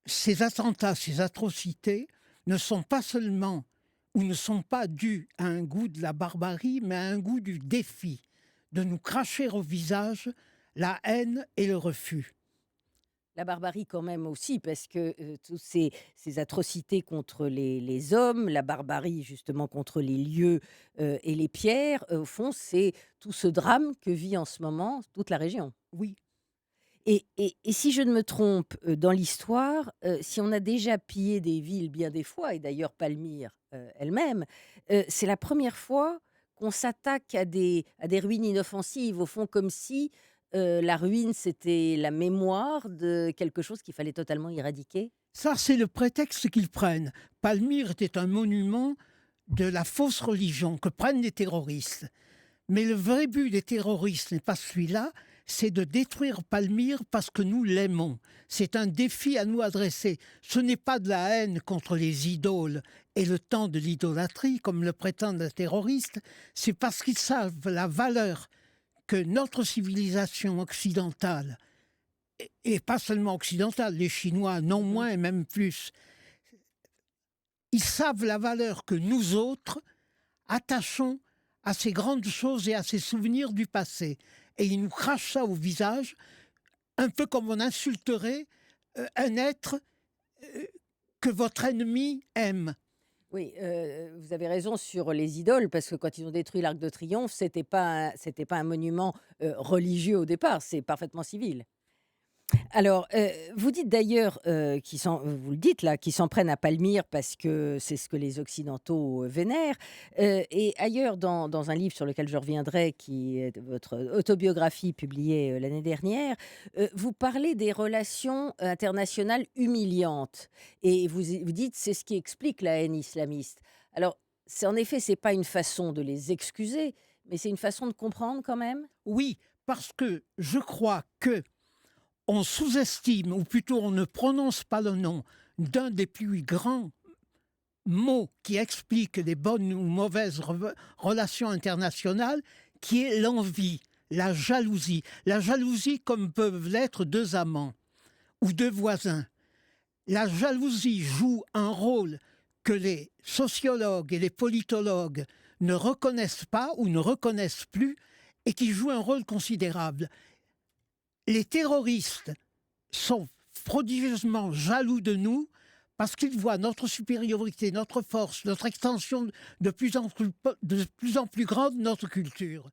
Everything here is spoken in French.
ces attentats, ces atrocités ne sont pas seulement ou ne sont pas dus à un goût de la barbarie, mais à un goût du défi, de nous cracher au visage la haine et le refus. La barbarie quand même aussi, parce que, tous ces atrocités contre les hommes, la barbarie justement contre les lieux, et les pierres, au fond, c'est tout ce drame que vit en ce moment toute la région. Oui, Et si je ne me trompe, dans l'histoire, si on a déjà pillé des villes bien des fois et d'ailleurs Palmyre, elle-même, c'est la première fois qu'on s'attaque à des ruines inoffensives, au fond comme si, la ruine c'était la mémoire de quelque chose qu'il fallait totalement éradiquer? ça c'est le prétexte qu'ils prennent. Palmyre était un monument de la fausse religion que prennent les terroristes. Mais le vrai but des terroristes n'est pas celui-là, c'est de détruire Palmyre parce que nous l'aimons. C'est un défi à nous adresser. Ce n'est pas de la haine contre les idoles et le temps de l'idolâtrie, comme le prétendent les terroristes, c'est parce qu'ils savent la valeur que notre civilisation occidentale, et pas seulement occidentale, les Chinois non Mmh. moins et même plus, ils savent la valeur que nous autres attachons à ces grandes choses et à ces souvenirs du passé. Et ils nous crachent ça au visage, un peu comme on insulterait un être euh, que votre ennemi aime. Oui, vous avez raison sur les idoles parce que quand ils ont détruit l'Arc de Triomphe, c'était pas un monument, religieux au départ, c'est parfaitement civil. Alors, vous dites d'ailleurs, vous le dites là, qu'ils s'en prennent à Palmyre parce que c'est ce que les occidentaux, vénèrent, et ailleurs dans un livre sur lequel je reviendrai qui est votre autobiographie publiée, l'année dernière, vous parlez des relations internationales humiliantes et vous dites: «C'est ce qui explique la haine islamiste». Alors, c'est en effet, c'est pas une façon de les excuser, mais c'est une façon de comprendre quand même? Oui, parce que je crois que on sous-estime, ou plutôt on ne prononce pas le nom d'un des plus grands mots qui explique les bonnes ou mauvaises relations internationales, qui est l'envie, la jalousie. La jalousie comme peuvent l'être deux amants ou deux voisins. La jalousie joue un rôle que les sociologues et les politologues ne reconnaissent pas ou ne reconnaissent plus et qui joue un rôle considérable. Les terroristes sont prodigieusement jaloux de nous parce qu'ils voient notre supériorité, notre force, notre extension de plus en plus grande de notre culture.